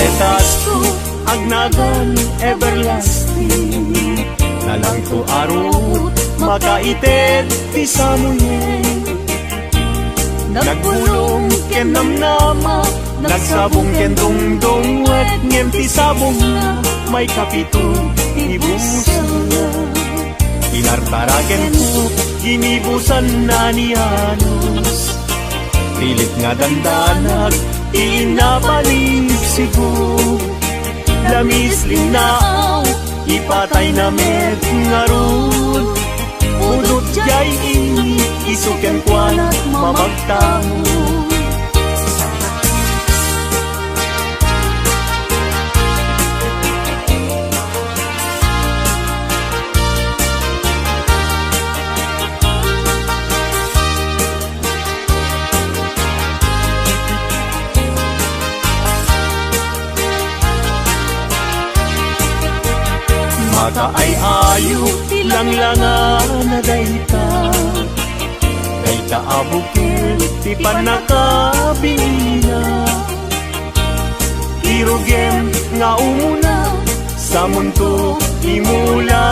etas ko agnagan everlasting. Nalang to arut makaitet ti samuyen. Nagpulong ken namnama, nagsabong ken dongdong, wet ngem ti sabong na may kapito inibusan na. Inartaraken ko ginibusan na ni Anos. Pilit nga dandanag inapalig sigo. Lamis linaaw ipatay na met ngarud. Udot jay ini isuken kwalat mamagtamo. Maka ay ayo lang-langan na dayta. Dayta abukil ti panakabina. Irugem nga umuna sa mundo imula.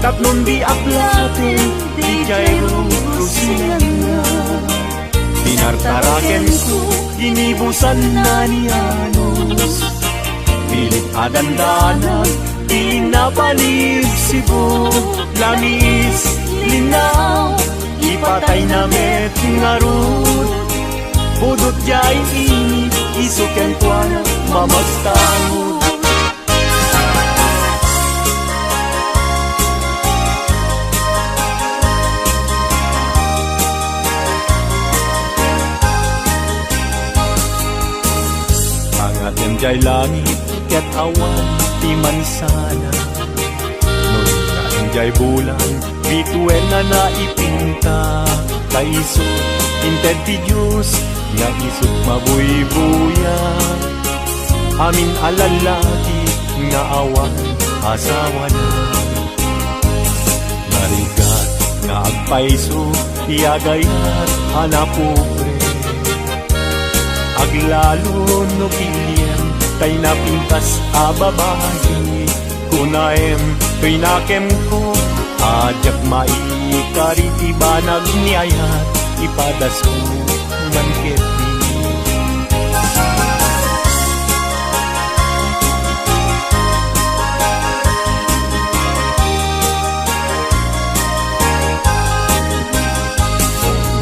Tapnon di aklatin di jairo rusinan na. Pinartaraken ko inibusan na ni Anos. Pilit adandanan inapalig sibo. Lamis linaw ipatay na met ngarud. Budot jay ini isuken kuana mamagtamo. Angaten jay langit ket awan ti mansana. Nung jay bulan bituen na naipinta. Kaisot inted ti Diyos nga isot mabuybuya. Amin alalaki nga awan asawa na. Narigat nga agpaiso iagayat hanapobre. Aglalo no pilyen tay napintas ababahi. Kunaem to'y nakem ko ajak maikariti banag niyayat. Ipadas ko bangket ni.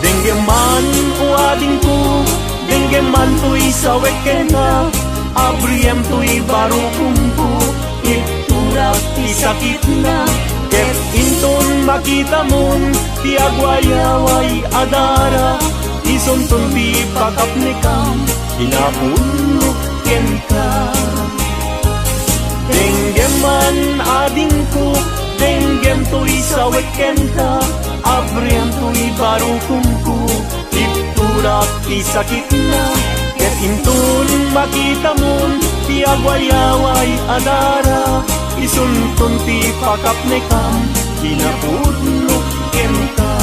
Denggeman uading ko, denggeman to'y sawek kena. Abriem to'y barukong ko, iturak ti sakit na. Ket inton makita mon ti agwayaway adara. Isontun ti pakap ni kam inapunok ken ka. Denggeman ading ko, denggem to'y sawek ken ka. Abriem to'y barukong ko, iturak ti sakit na. Ket inton makita mon ti agwayaway adara. Isuntun ti pakap ni kam inapunok ken ka.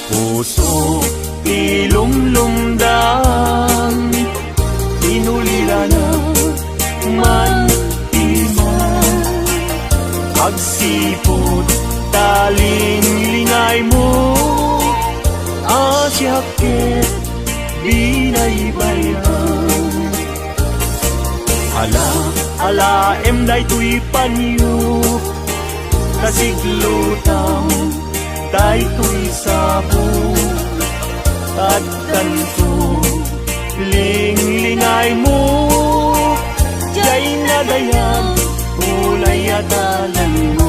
Puso ilumlumdang inulira na man iman. Agsipot taling lingay mo asyaket binaybayan. Ala emday to'y panyo kasiglutaw day to'y sabo. At kanto lingay mo jay nadayan ulay adalan mo.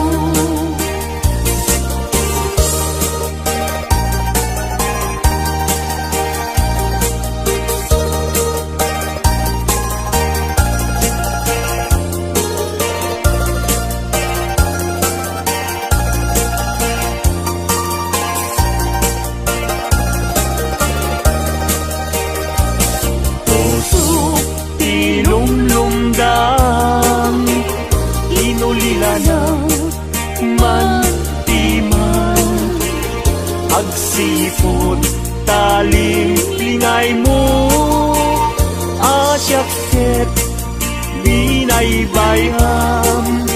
talim lingay mo asyaket binay bayam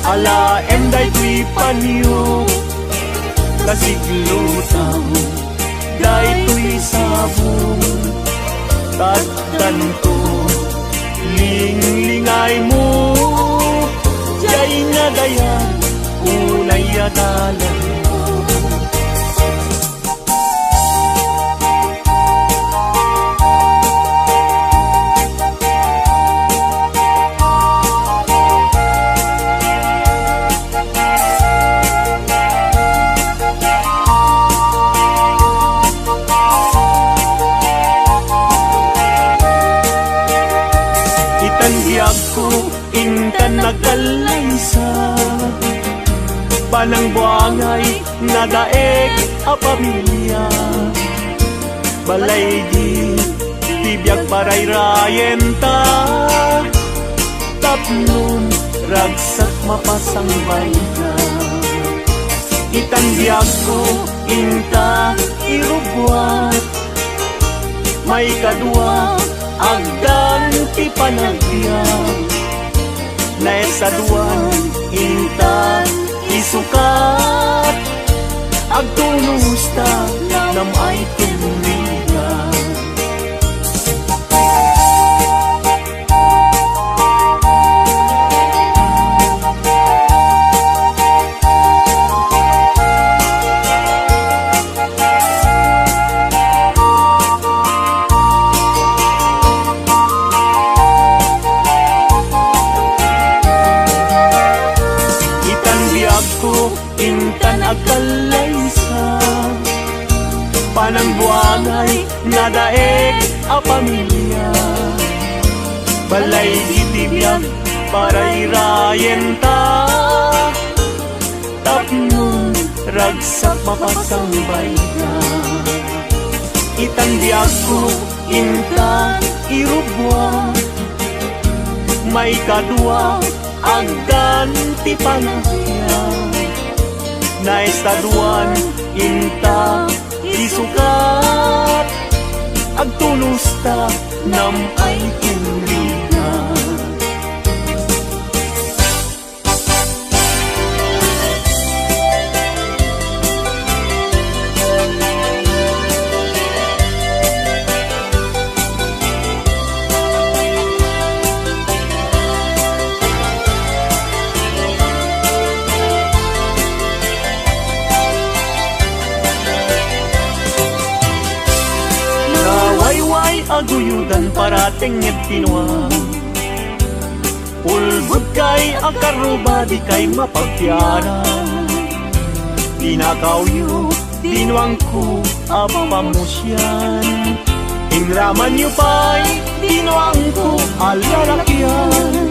ala enday tuy panyo kasiglutaw day tuy sabong tagtanto lingay mo jay nga dayan unay adalan Itandiag ko, intan nagalaysa Banang buangay, nadaeg a pamilya Balay di, tibiyag paray rayenta Tapnon, ragsak mapasang bayta Itandiag ko, inta irubwat May kadwa, agdan ti panagbiag Naesaduan inta isukat Agtunusta nam ay tinuriga Intan agkalaysa Panang buangay nadaeg a pamilya Balay itibiyag paray rayenta Tapnon ragsak mapasang bayta Itandiag ko inta irubwa May kadwa agdan ti panagbiag Naestaduan inta isukat Agtunusta nam ay tinriga Aguyudan parating et pinuang Ulbud kay akaruba di kay mapagpiara Dinakawyo dinuang ko apamusyan Inraman nyo pa'y dinuang ko alalakyan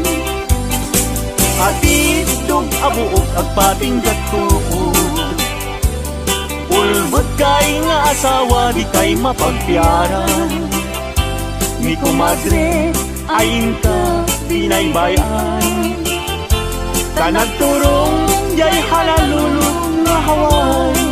Atidog abuok agpating gatuod Ulbud kay nga asawa di kay mapagpiaran Mi kumadre ayin ka binaybayan Kanagturong jay halalulong nga haway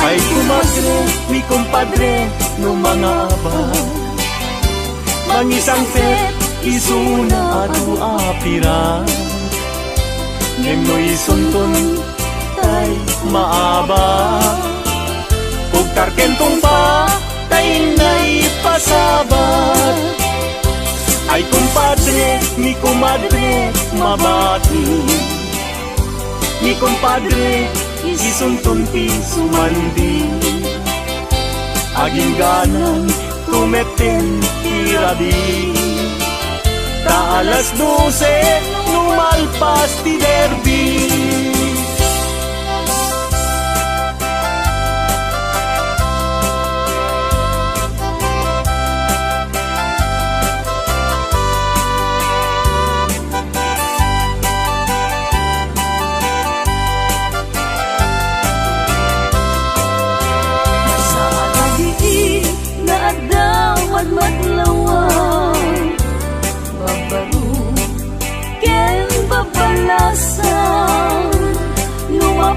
Ay kumadre, mi kumpadre, no mga abad Mangisang pet, isuna adu apira Ngem no isunton, tay maaba Kung tarkentong pa, tay na'y pasabat Ay kumpadre, mi kumadre, mabati Mi kumpadre, isunton ti sumandi Aging ganan tumeten tiradi Ta alas 12 numalpas ti derby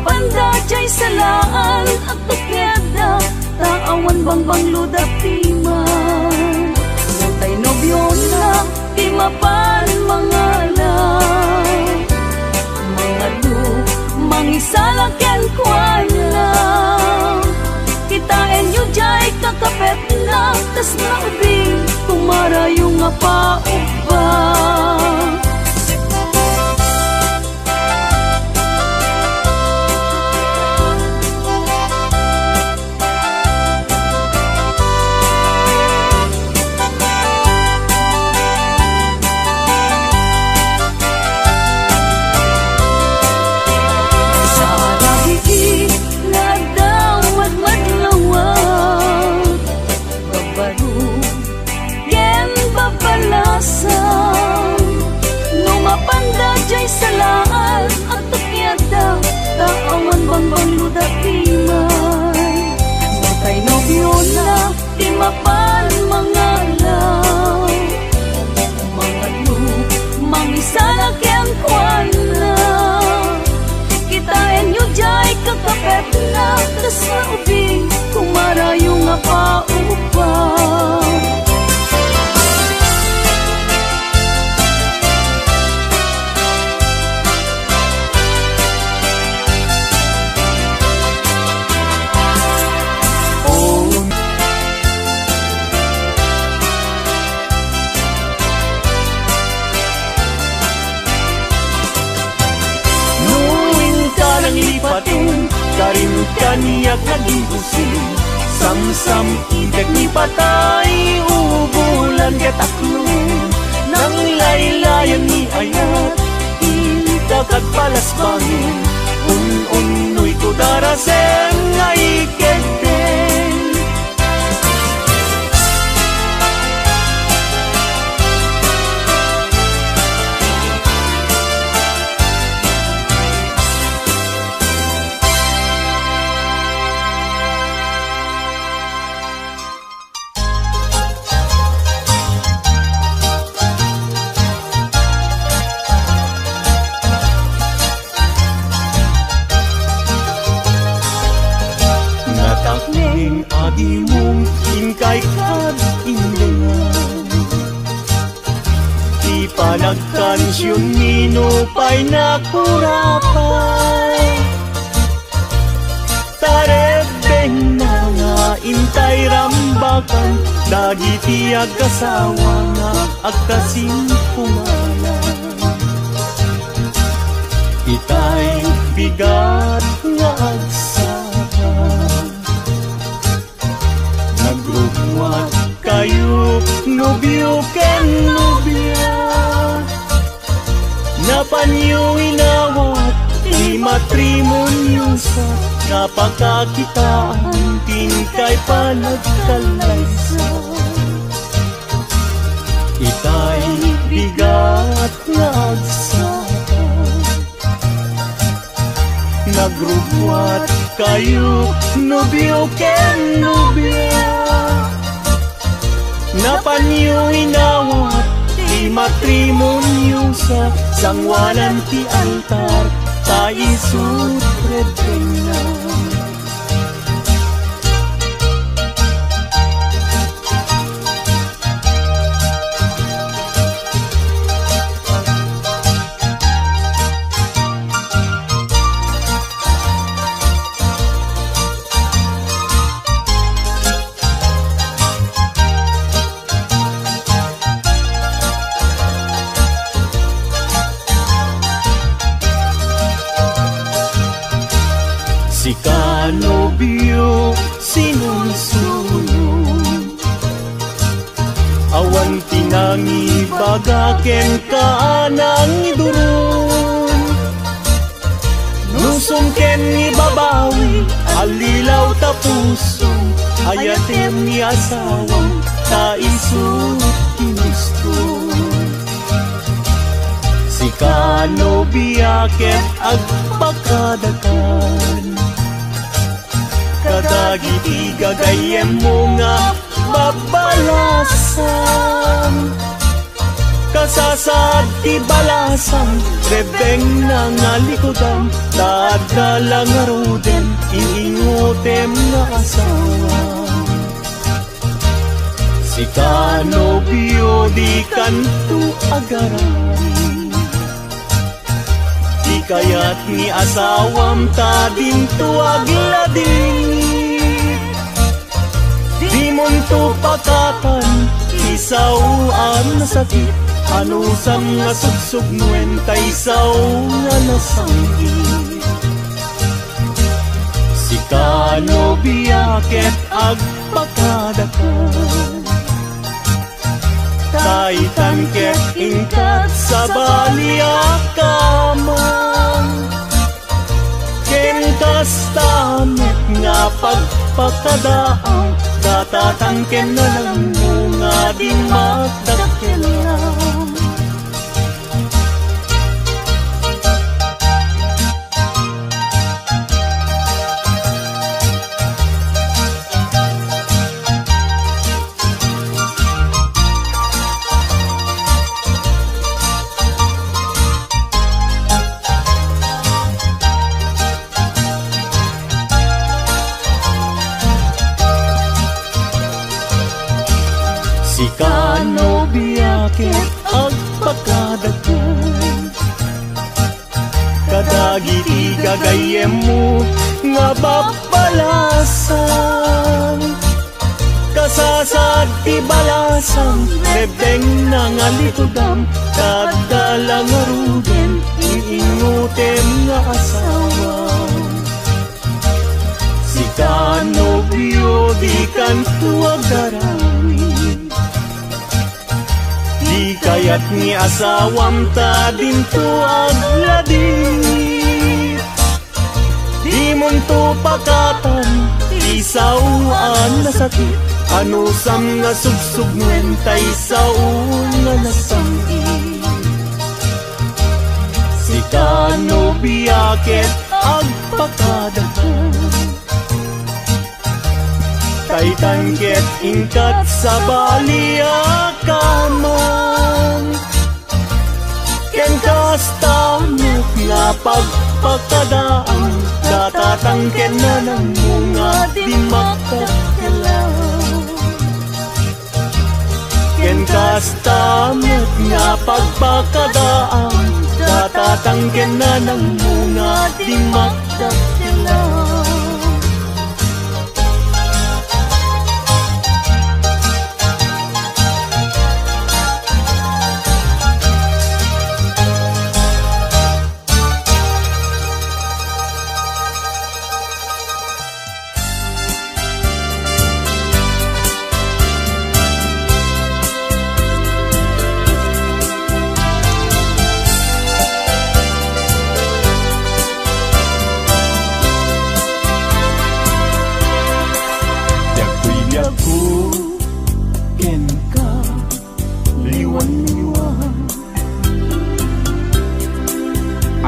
Lumapanda jay salaan at tukyada, taawan bangbang luda timan. Natay nobyo na, di mapan mga lang. Mga du, mangisala ken kuan lang. Kitain nyo jay kakapet na, tas na ubing, kumarayo nga paupa. Lumapanda jay salaan at tukyada, taawan bangbang luda timay. Matay nobyo na, di mapan mga lang. Mga lu, mangisala ken kuan na. Kitain nyo jay kakapet na, tas na ubing, kumarayo nga paupa. Karin kaniyak nagibusin, samsam idag ni patay, ubulan kataklong. Nang laylayan ni ayat, indakat palas bangin, un-unoy ko daraseng ay keten. Natakling agi mong ingkay kad indengan, di pa nagkansyon minupay na kurapay. Tarebeng na nga intay rambakan, dagiti agkasawa nga agkasing pumalan. Itay bigat nga agsaka, nagrugwat kayo nobyo ken nobya. Napanyo inawat di matrimonyo sa napakakitaan, tingkay panagkalaysa. Itay bigat nga agsaka, nagrugwat kayo nobyo ken nobya. Napanyo inawat di matrimonyo sa sangwanan ti altar, taisut redengnan. Si kanobyo sinunsulong, awan tinangi bagaken kaanang idurun. Nusong ken ni babawi, alilaw tapusong, ayatem ni asawang taisut kinusto. Si kanobya ken agpakadakan, kadagiti gagayem mo nga babalasan. Kasasad ti balasang rebeng na nga likodan, dadala nga ruden iingotem nga asawa. Si kanobyo di kanto agaran, di kayat ni asawam ta dinto aglading. Di monto pakatan isawaan na sakit, anusam nga sugsug nuwenta isaw nga nasanggit. Si kanobyaket agpakadakan, kaitan ket ingkat sa baliakaman. Kentas tamet nga pagpakadaang, datatangken na lang mo nga di magdakilang. Si kanobyaket agpakadakan, kadagiti gagayem mo nga babalasan. Kasasad ti balasang rebeng na nga likudam, kadala nga ruden iingutem nga asawa. Si kanobyo di kanto agaran, di kayat ni asawam ta dinto aglading. Di monto pakatan isawaan na sakit, anusam nga sugsug nuwenta isaw nga nasanggit. Si kanobyaket agpakadakan, kaitan ket ingkat sa baliakaman. Kentas tamet nga pagpakadaang, datatangken na ng mga di magkakalaw. Kentas tamet nga pagpakadaang, datatangken na ng mga di magkakalaw.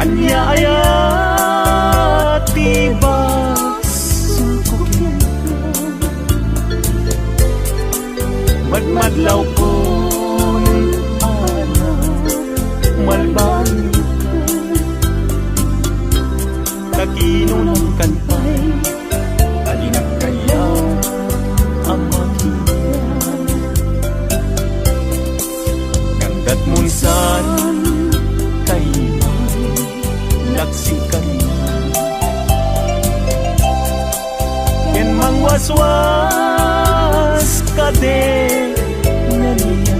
Anya-aya tibas sukukin ka, madmadlaw ko ng anak, malbang ka, kakinunang kantay, alinag kaya ang makita. Ganggat munsan kay laksikan ken mangwaswas kade naniya,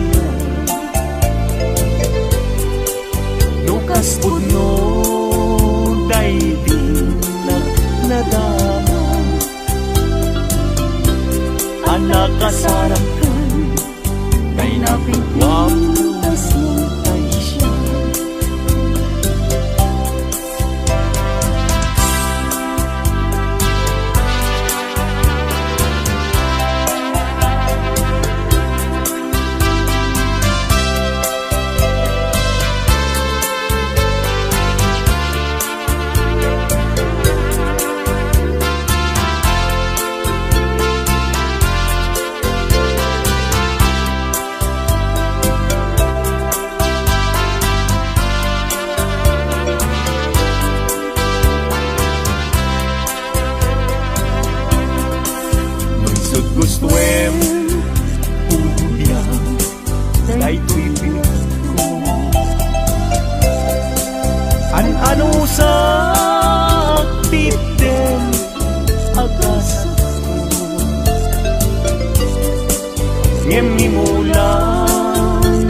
nukas pudno daydin nadama, anak kasarakan kay napigwam nasintay siya. Ano sa akbiten agas ko ngem mulan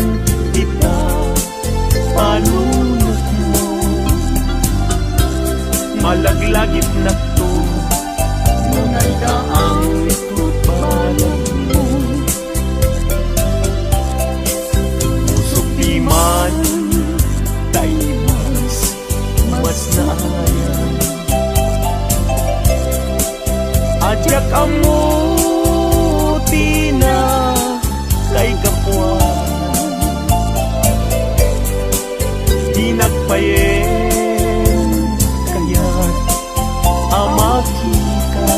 kita panunot mo malaglagip na to nunaldaang ito balag mo usok di man tayo mas naayan ajak amuti na kay kapuanan di nagpayen kaya't amaki ka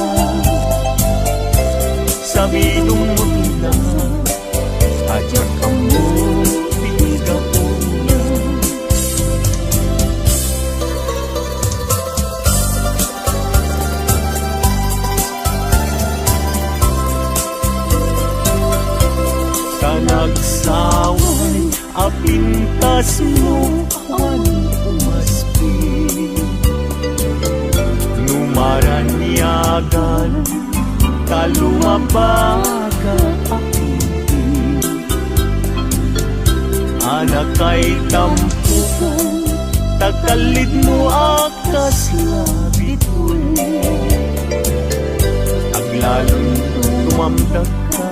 sabidong mo lang ajak amuti kapuanan nagsaway apintas mo ang umaspi numaranyagan kalumabaga aking anak kay tampukan takalid mo akas labitoy aglalong tumamdag ka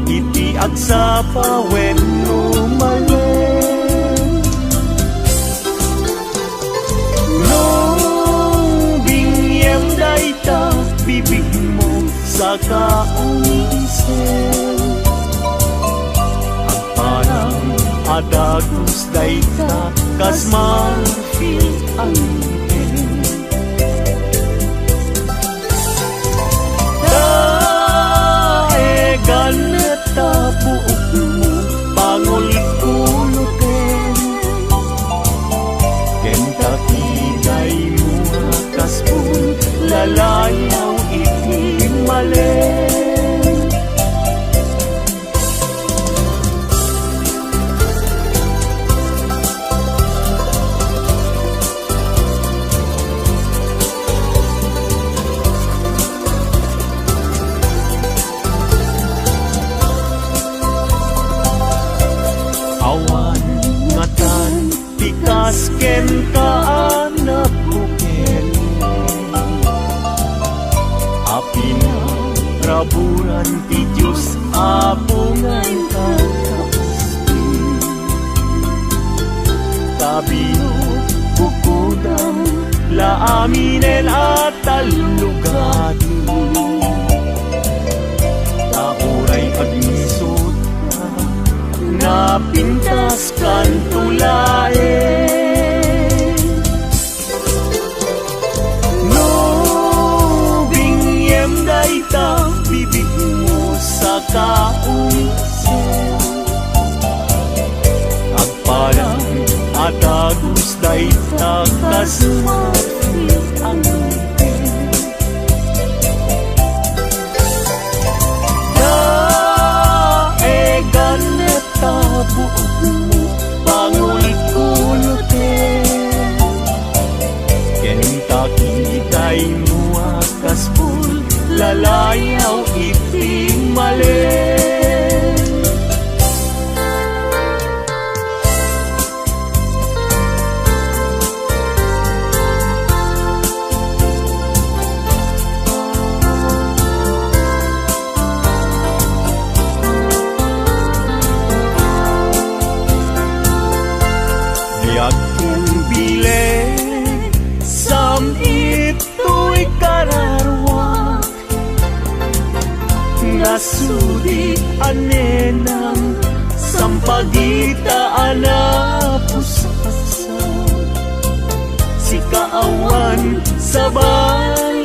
iti agsa pawen lumalen nung bingyem dayta bibig mo sa kaunisen agparang adagos dayta kas marfil ang ganet tabuok mo pangol kulutin kentakiday mo kaspun lalayaw iti malen awan ngatan tikas ken kaanak bukel api na raburan ti Diyos apungan kakausti tabino bukudang laaminen at talugati tauray agnisot napintas kan tulae no bingyem dayta bibig mo sa kaunisen agparang atagos dayta kasmarfil ang tabuok mo pangul kulutin kentakiday mo akaspul lalayaw iti malen yakin bileg sam ito'y kararwa nasudi anenang sampagitaan na pusasa si kaawan sabay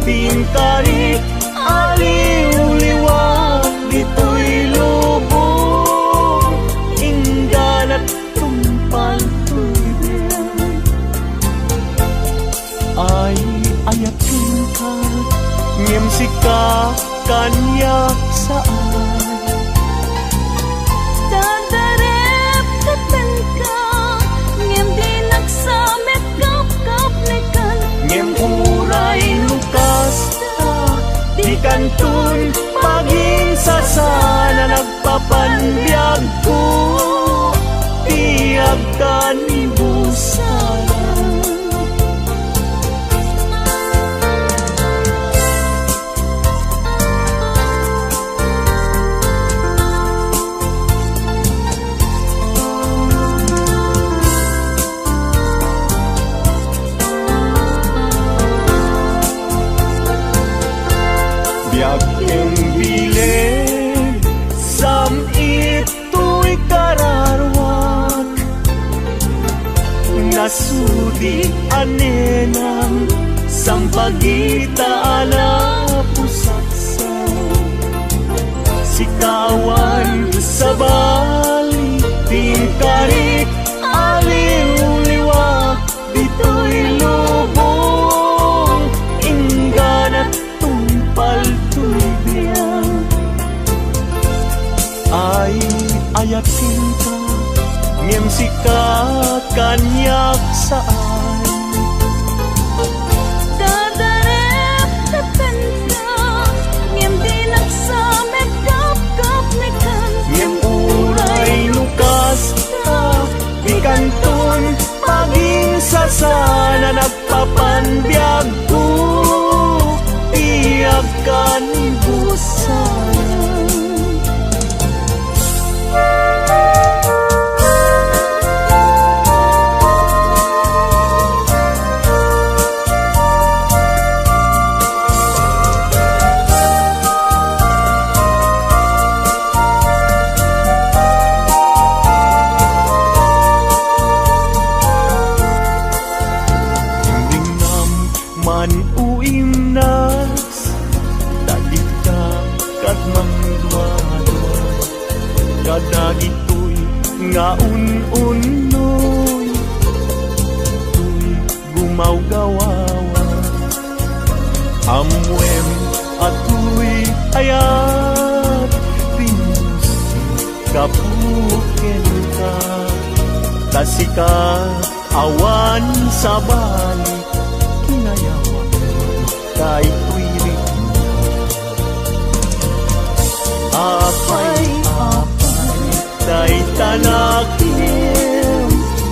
tingkarit aliw-liwag dito'y lubong ingganat tumpal ay ayatin ka ngem sika kanyak saan Dadarep katan ka ngem di nagsamet ka sayang. Biag keng bilin, sam ito'y kararwak. Nasudi anenang, sampagita ala pusaksa. Sikawan sa bali, tingkarit, aliw-liwak, dito'y lubong, ingganat tumpal tulbiang. Ay ayatin ka, ngem sika kanyak saan. Dadarep tatanda, ngem di nagsamet kap-kap ni kan. Ngem uray lukas ka, di kanton paging sasana nagpapanbiag ko, tiyak kan busana. Man uim nas dagit ka kat mangdwa-dwa, kadagitoy nga un-unoy, tuy gumaw-gawawa. Amwem atoy ayat pinusi kapuken ka, tasika awan sa balik kinayawa kahit tuwirik na. Apay, tay tanakim,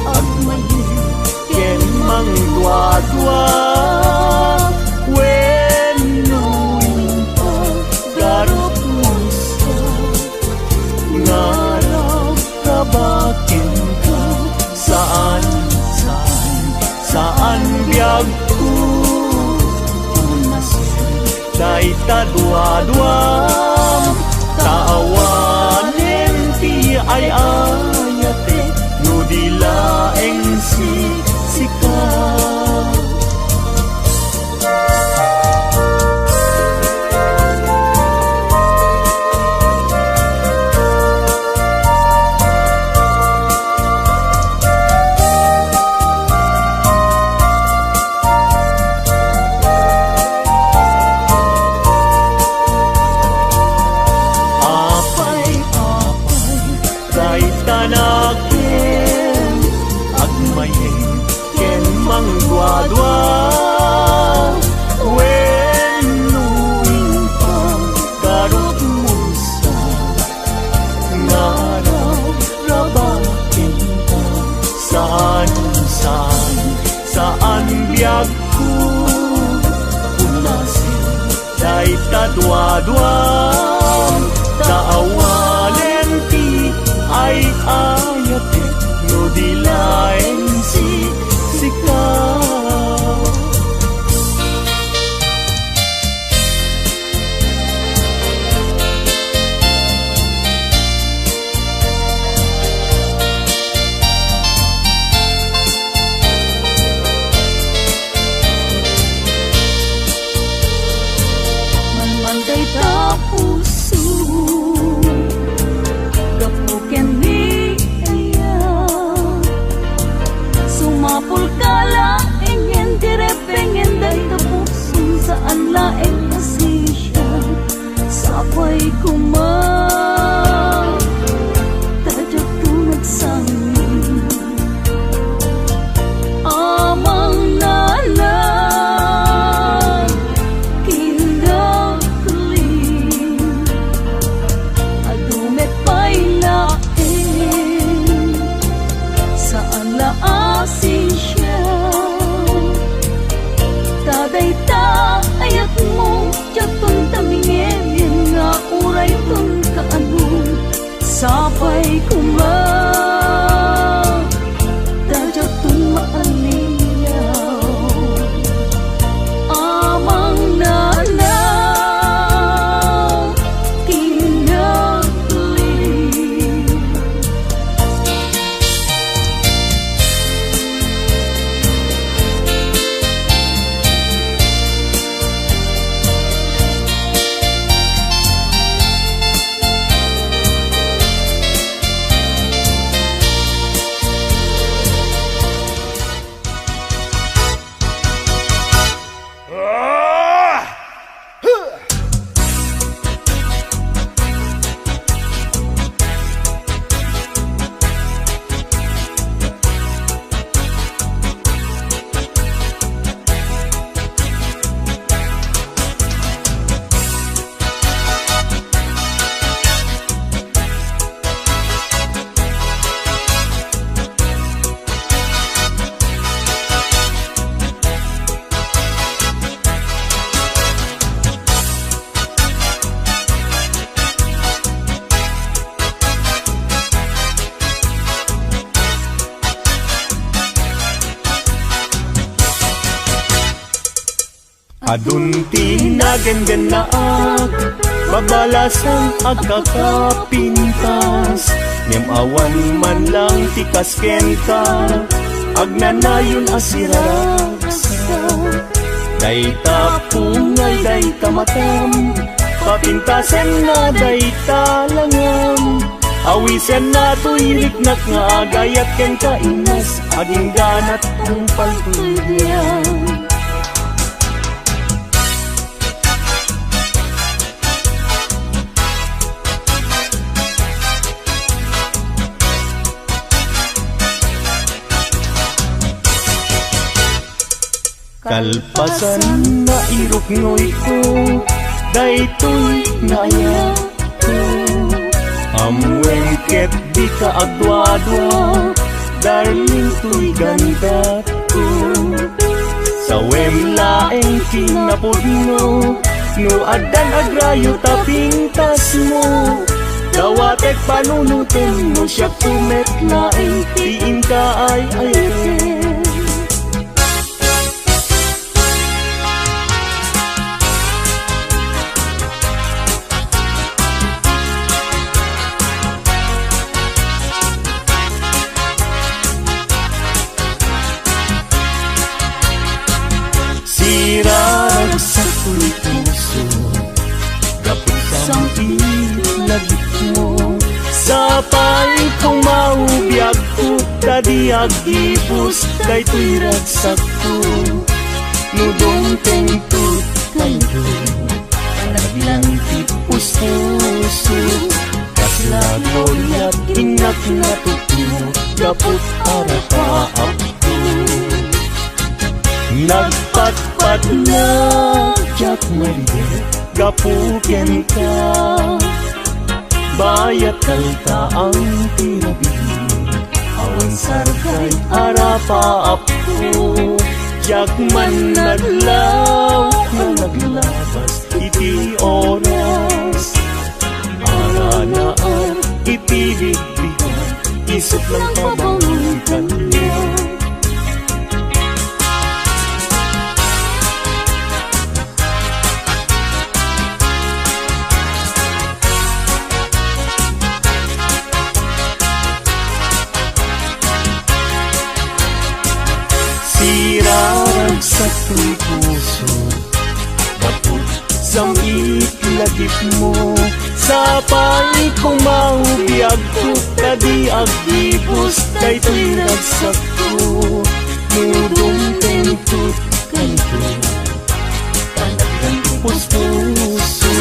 agmayin, ken mang dwa-dwa. Wenuin pa, garot mo sa ngaraw, kabakin ka, saan biyag ko unasin, day tadwa-dwam, taawanin ti ay ayate, no dilaeng sika. Tanakin, agmayin, ken mang dwa-dwa. Wenuin pa, garot mo sa ngaraw, rabakin ka, saan biyag ko unasin, day tadwa-dwa, taawalin ti ay ayate, no dilaeng sika. Man day tapo Adunti nagen naag babalasan agkakapintas Ngem awan man lang tikas kenta agnanayon asiraragsa Dayta pungay dayta matam papintasen na dayta langam Awisen na tuyriknak nga agayat ken kainas aging ganat ang palpulyan Kalpasan na iruknoy ko Daytoy naya ko Amwengket di ka agwa-adwa Darling to'y ganda ko Sa wemlaeng kinapudno No adan agrayo tapintas mo Dawatek panunutin mo siya kumetlaeng Tiin ka ay ayakin Sirarag sa tuloy puso Gapit sang ilagit mo Sa pay kong maubiyag ko Tadi agibus Daytoy ragsak ko Nudong tengtut kayo Naglang tipus-puso Kaslagoyat inak na tutuno Gapot arapaap ko Nagpatpat na Jack Marie Gapuken ka Bayat kalta ang tinabi Awan sarkay arapaap ko Jack man naglaw na naglabas Iti oras Ara na ang ipibigbigan Isip lang pabangutan niya Sirarag sa tuloy puso Bapot sang itlagip mo Sa pay kong maubiyag ko Kadi agibus Daytoy ragsak ko Nudong tentut kanto Talagang pus-puso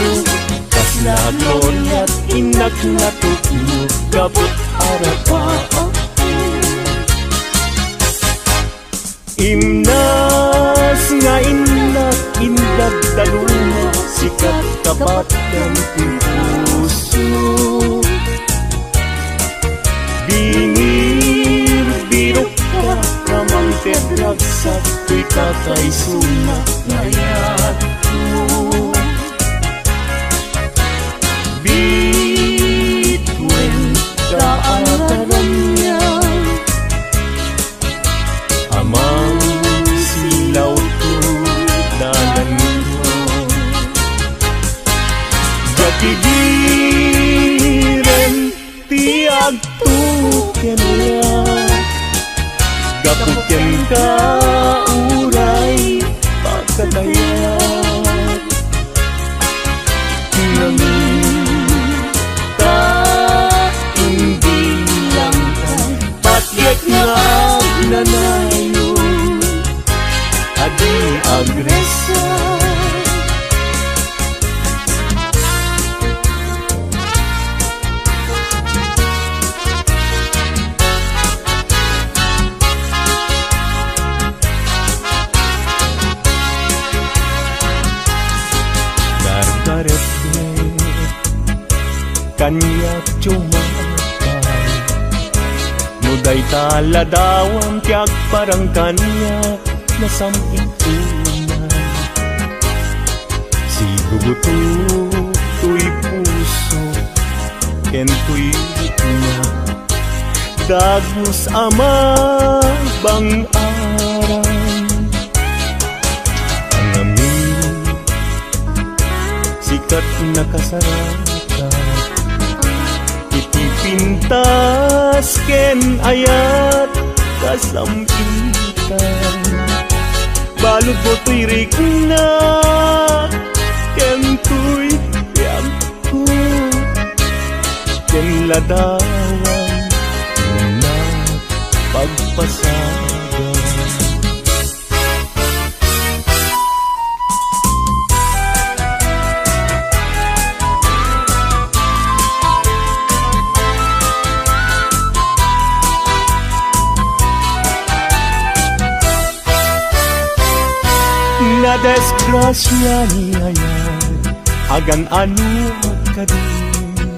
Kaslagloryat inak na tuklo Gapot arapaap Imnas nga inak indag daluma Sikat kapat ng puso Bingir birok ka Kamang tedragsak Tuy kakay sunak ngayat ko Bitwen kaagaran niya Amang silaw ko, dalan ko Gatigiren, tiag tuken niya Gapuken ka, uray, pagkatayat Namin ka, hindi lang ka Patyek nga agnanayo Adi agresa Gargaret kanya cumakay Muday taladawang tiyak parang kanya Nasaming tunay Si guguto tuy puso Ken tuy na Dagus ama bang aran Ang amin sugat nakasarata. Itipintas ken ayat kasampitan. Balud mo to'y rigna ken to'y yagko. Ken ladawan na pagpasagan. Na desgrasya niya yan, agan ano ka din.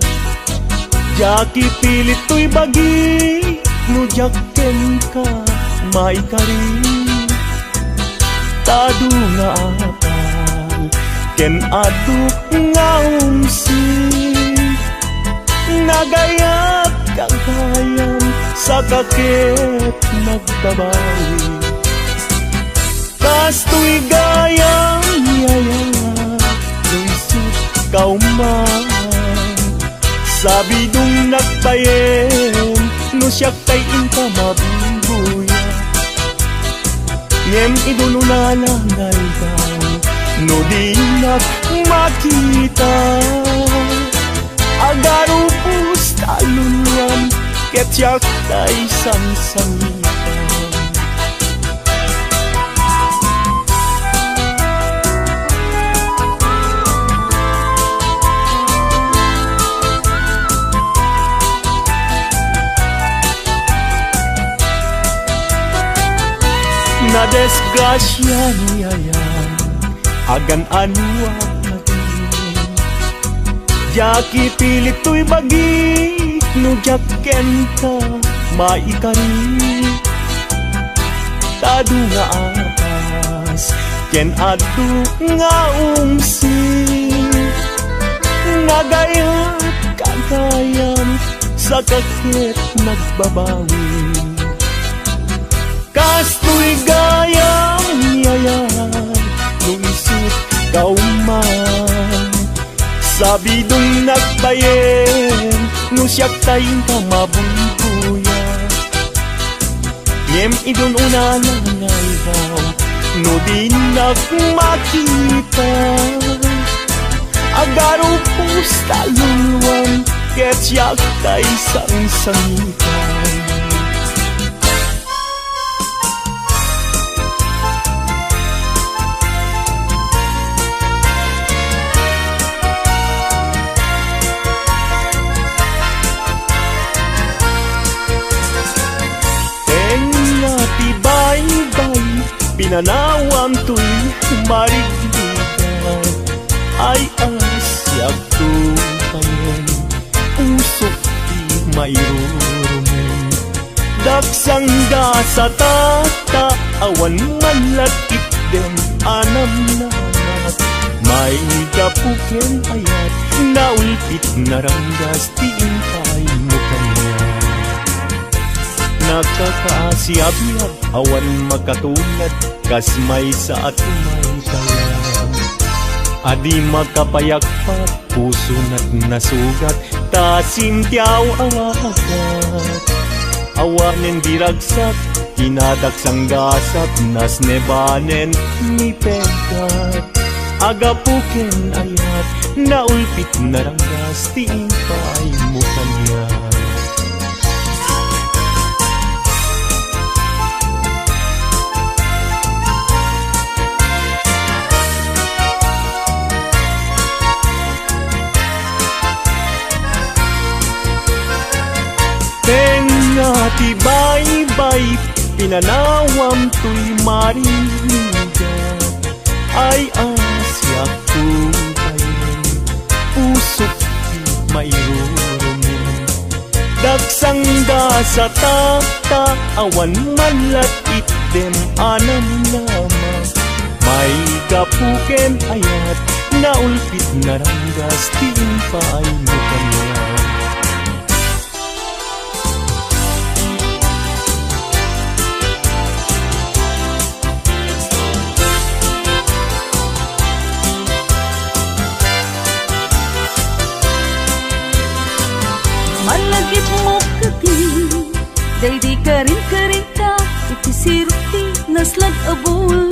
Jaki pilit to'y bagi, no jaken ka, maikari. Tado nga apal, ken adu nga umsi. Nagayat kang kayam, sa kakit nagbabawi. Kasto'y gayang yaya, luisip kauman. Sabi dong nagpayen, no siya kay inka mabubuya. Ngem idununalangay daw, no di makita. Agarupus taluluan, ket siya kay sansangitan. Na desgrasya niya yan, agan ano ka din. Jaki pilit to'y bagi, no jaken ka, maikari. Tado nga apas, ken adu nga umsi. Nagayat kagayam, sa kakit nagbabawi. Kasto'y gayang yayan, nung isip kauman. Sabi dong nagbayen, no siya tayong kamabungkuya. Ngem idun unalangay daw, no di nagmakita. Agarupus taluluan, ket siya kay sansangitan. Pinanawam to'y marigdigan, ay asyak tupayan, usok di mairurumen. Daksang da sa tata, awan manlakit dem anam namat. May kapuken ayat, naulpit naranggas tiintay mo kanya. Nakakaasiyab-yab, awan makatulad, kas may sa atumay kaya. Adi makapayakpak, puso na't nasugat, tasimtiyaw awagat. Awanen diragsak, kinadaksang gasap, nas nebanen ni pegat. Agapuken ayat, naulpit naranggas, tiingpay mo kanya. Tibay-bay, pinanawam to'y marinigan. Ay asyak tupayan, usok di mairurumin. Daksang da sa tata, awan manlakit dem anam naman. May kapuken ayat, naulpit naranggas, tiimpay mo kanya. day di ka rin karita, iti sirti naslag abulay.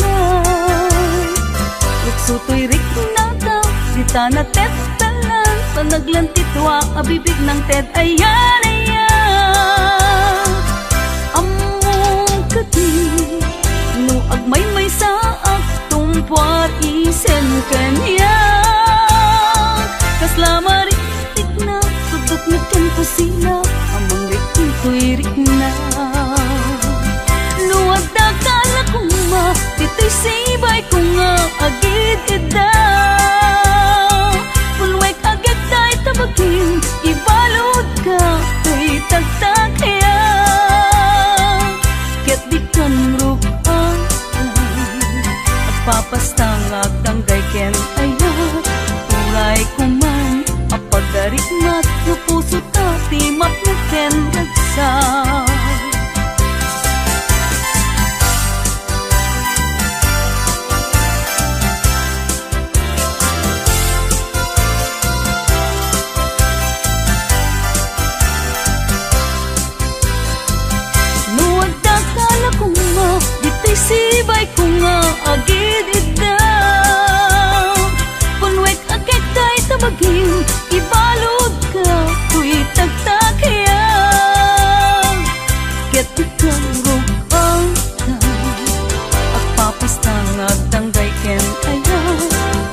Luksutoy rik nata, dita na tetalan, panaglantitwa abibig ng ted ayan ayan. Among kati, no agmay-may sa aktumpwar isen kanya. Kasla maritik na, sudok na ken ko sila, amang rikin ko'y rik na. Luwag da kala ko ma, dito'y sibay ko nga agid ida. Pulwek agad tayo tabagin, ibalod ka, ko'y tagtag kaya. Ket di kan rupan, at papastang agtanggay ken ayan. Uray ko man, apagarik mat, no puso ta, timak na ken ragsak. Sibay ko nga agid ida. Punwek agad tayo tabagin, ibalod ka, ko'y tagtakaya. Ket ikang rupang ka, at papastang agtanggay ken ayan.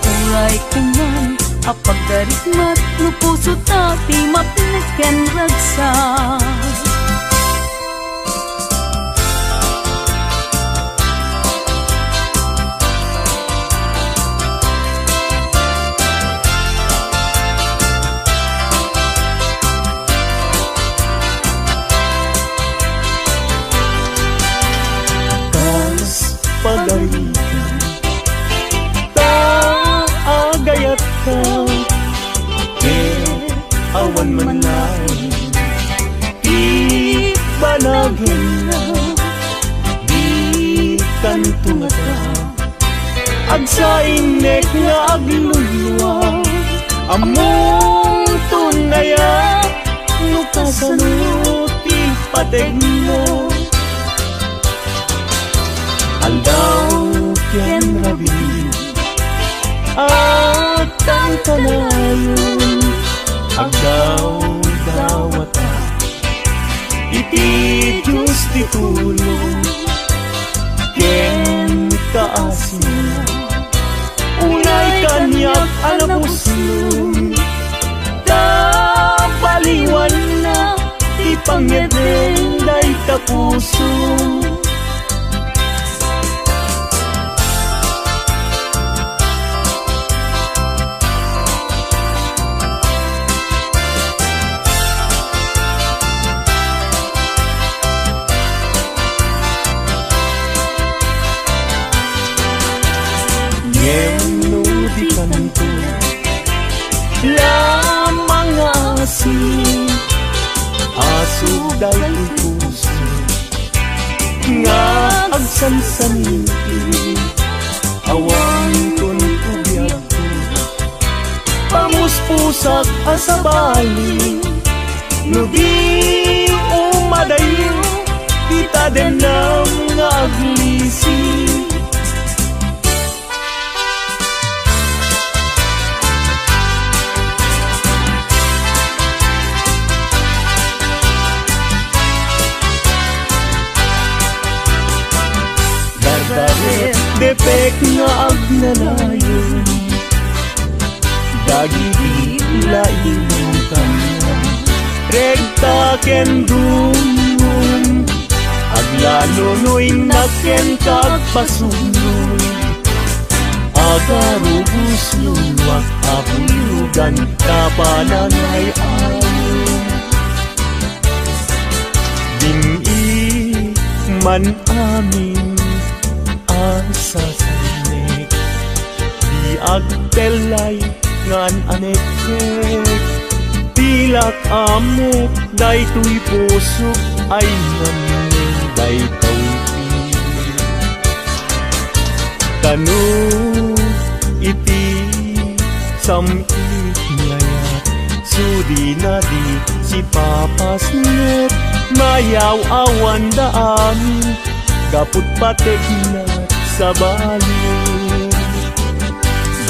Uray ko man, apagarik mat, no puso ta, timap na ken ragsak. Pagalitan, taagayat ka, awan man lang, ibalagin na, di kantungata, agsainnek nga agluluwa, among tunaya, nukasanuti pateg mo. Aldaw ken rabi at ang kalayon, agdaw dawata, iti Diyos ti tulong, ken kaasin, unay kanyak anapuslong, tabaliwan na, ti pangedeng day tapusong. Di kanto lamang asin, aso dahil puso nga agsansaniti, awan kon kubyak ko, pamuspusak asabali, no di umadayo, kita din lang nga aglisi. Depek nga agnanayon, dagiti laing kanya, regta ken dumon, aglanonoy na ken kagpasunoy, agarubus luwak apulugan, kapananay ayon. Dini man amin sasanek, di agtelay ngan anekek, tilak amek daytoy pusok ay namin daytaw tanu iti samit layat, sudi na di si papasnet, ayaw awan daan, gaput batek na sa bali.